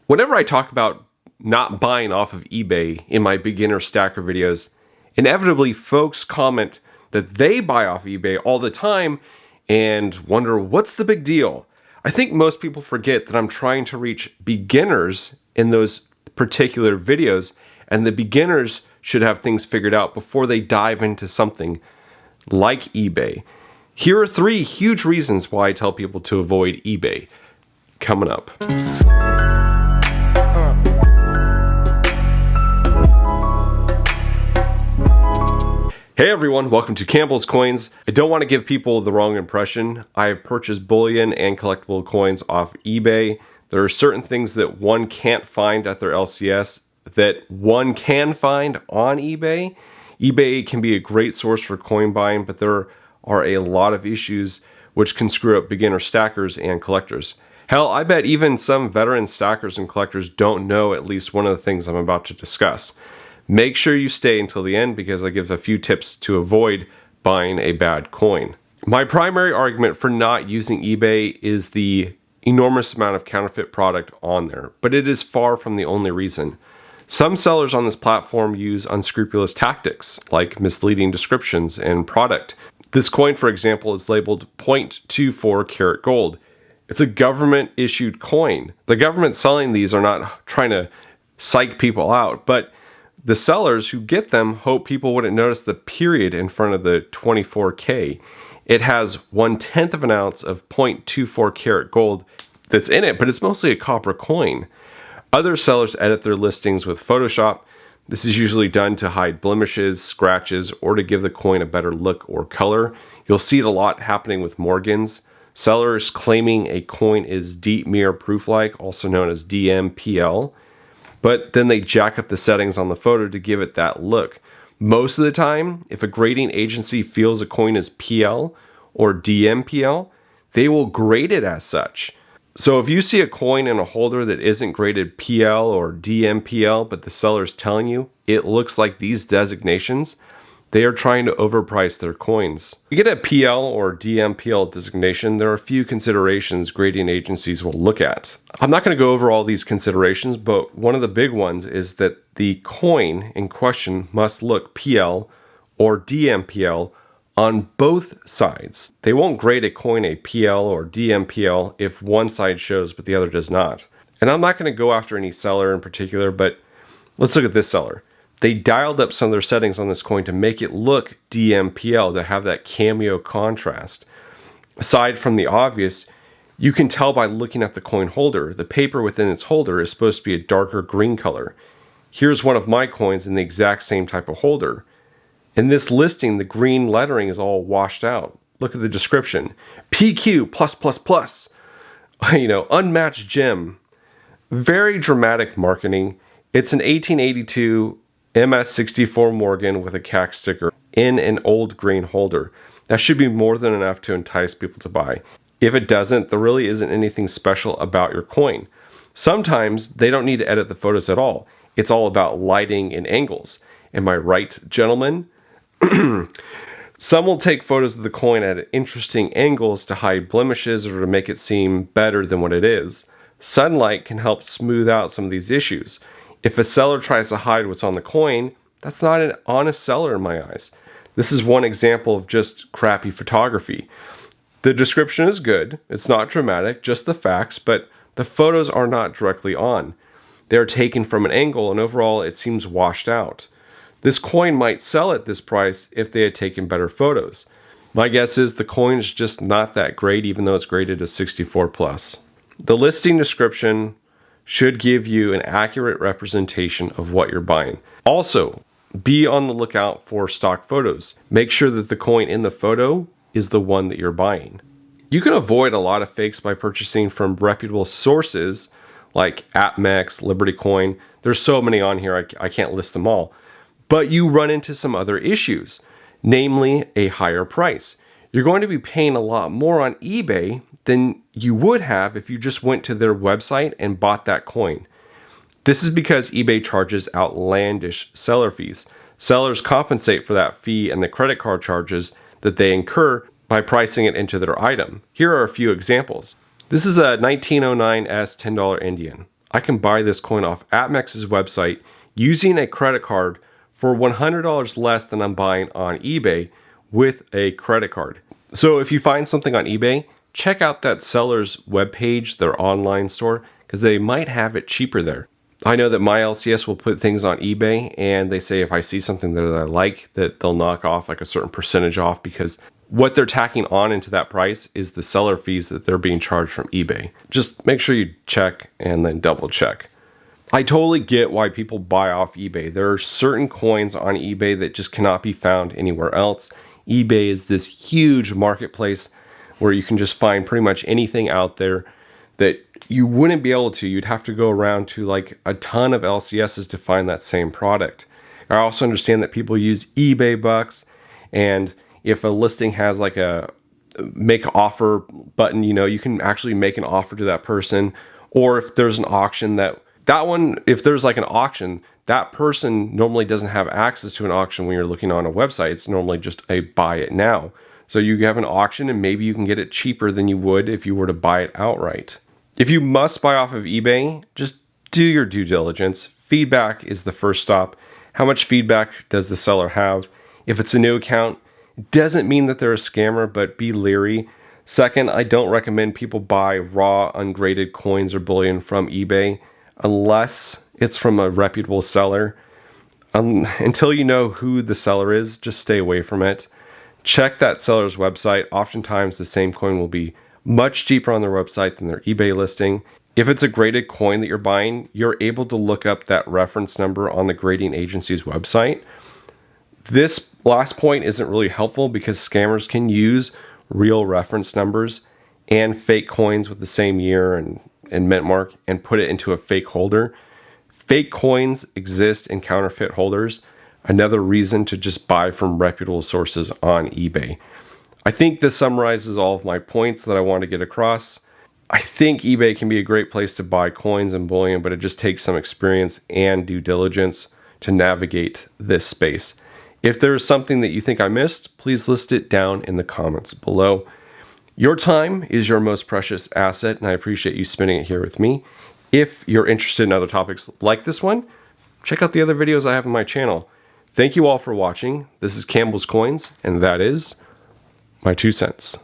Whenever I talk about not buying off of eBay in my beginner stacker videos, inevitably folks comment that they buy off eBay all the time and wonder what's the big deal. I think most people forget that I'm trying to reach beginners in those particular videos, and the beginners should have things figured out before they dive into something like eBay. Here are 3 huge reasons why I tell people to avoid eBay. Coming up. Hey everyone, welcome to Campbell's Coins. I don't want to give people the wrong impression. I have purchased bullion and collectible coins off eBay. There are certain things that one can't find at their LCS that one can find on eBay. eBay can be a great source for coin buying, but there are a lot of issues which can screw up beginner stackers and collectors. Hell, I bet even some veteran stackers and collectors don't know at least one of the things I'm about to discuss. Make sure you stay until the end because I give a few tips to avoid buying a bad coin. My primary argument for not using eBay is the enormous amount of counterfeit product on there, but it is far from the only reason. Some sellers on this platform use unscrupulous tactics like misleading descriptions and product. This coin, for example, is labeled 0.24 karat gold. It's a government issued coin. The government selling these are not trying to psych people out, but the sellers who get them hope people wouldn't notice the period in front of the 24K. It has 1/10 of an ounce of 0.24 karat gold that's in it, but it's mostly a copper coin. Other sellers edit their listings with Photoshop. This is usually done to hide blemishes, scratches, or to give the coin a better look or color. You'll see it a lot happening with Morgans. Sellers claiming a coin is deep mirror proof-like, also known as DMPL. But then they jack up the settings on the photo to give it that look. Most of the time, if a grading agency feels a coin is PL or DMPL, they will grade it as such. So if you see a coin in a holder that isn't graded PL or DMPL, but the seller's telling you it looks like these designations, they are trying to overprice their coins. To get a PL or DMPL designation, there are a few considerations grading agencies will look at. I'm not going to go over all these considerations, but one of the big ones is that the coin in question must look PL or DMPL on both sides. They won't grade a coin a PL or DMPL if one side shows but the other does not. And I'm not going to go after any seller in particular, but let's look at this seller. They dialed up some of their settings on this coin to make it look DMPL, to have that cameo contrast. Aside from the obvious, you can tell by looking at the coin holder. The paper within its holder is supposed to be a darker green color. Here's one of my coins in the exact same type of holder. In this listing, the green lettering is all washed out. Look at the description. PQ+++. Unmatched gem. Very dramatic marketing. It's an 1882 MS64 Morgan with a CAC sticker in an old green holder. That should be more than enough to entice people to buy. If it doesn't, there really isn't anything special about your coin. Sometimes they don't need to edit the photos at all. It's all about lighting and angles. Am I right, gentlemen? Some will take photos of the coin at interesting angles to hide blemishes or to make it seem better than what it is. Sunlight can help smooth out some of these issues. If a seller tries to hide what's on the coin, that's not an honest seller in my eyes. This is one example of just crappy photography. The description is good, it's not dramatic, just the facts, but the photos are not directly on. They are taken from an angle and overall it seems washed out. This coin might sell at this price if they had taken better photos. My guess is the coin is just not that great even though it's graded as 64+. The listing description should give you an accurate representation of what you're buying. Also, be on the lookout for stock photos. Make sure that the coin in the photo is the one that you're buying. You can avoid a lot of fakes by purchasing from reputable sources like AppMex, Liberty Coin. There's so many on here, I can't list them all. But you run into some other issues, namely a higher price. You're going to be paying a lot more on eBay than you would have if you just went to their website and bought that coin. This is because eBay charges outlandish seller fees. Sellers compensate for that fee and the credit card charges that they incur by pricing it into their item. Here are a few examples. This is a 1909 S $10 Indian. I can buy this coin off APMEX's website using a credit card for $100 less than I'm buying on eBay with a credit card. So if you find something on eBay, check out that seller's webpage, their online store, because they might have it cheaper there. I know that my LCS will put things on eBay and they say if I see something that I like, that they'll knock off like a certain percentage off, because what they're tacking on into that price is the seller fees that they're being charged from eBay. Just make sure you check and then double check. I totally get why people buy off eBay. There are certain coins on eBay that just cannot be found anywhere else. eBay is this huge marketplace where you can just find pretty much anything out there that you wouldn't be able to. You'd have to go around to like a ton of LCSs to find that same product. I also understand that people use eBay bucks, and if a listing has like a make offer button, you know, you can actually make an offer to that person. Or if there's an auction, if there's like an auction, that person normally doesn't have access to an auction when you're looking on a website. It's normally just a buy it now. So you have an auction and maybe you can get it cheaper than you would if you were to buy it outright. If you must buy off of eBay, just do your due diligence. Feedback is the first stop. How much feedback does the seller have? If it's a new account, it doesn't mean that they're a scammer, but be leery. Second, I don't recommend people buy raw, ungraded coins or bullion from eBay unless it's from a reputable seller. Until you know who the seller is, just stay away from it. Check that seller's website. Oftentimes the same coin will be much cheaper on their website than their eBay listing. If it's a graded coin that you're buying, you're able to look up that reference number on the grading agency's website. This last point isn't really helpful because scammers can use real reference numbers and fake coins with the same year and mint mark and put it into a fake holder. Fake coins exist in counterfeit holders. Another reason to just buy from reputable sources on eBay. I think this summarizes all of my points that I want to get across. I think eBay can be a great place to buy coins and bullion, but it just takes some experience and due diligence to navigate this space. If there is something that you think I missed, please list it down in the comments below. Your time is your most precious asset, and I appreciate you spending it here with me. If you're interested in other topics like this one, check out the other videos I have on my channel. Thank you all for watching. This is Campbell's Coins, and that is my 2 cents.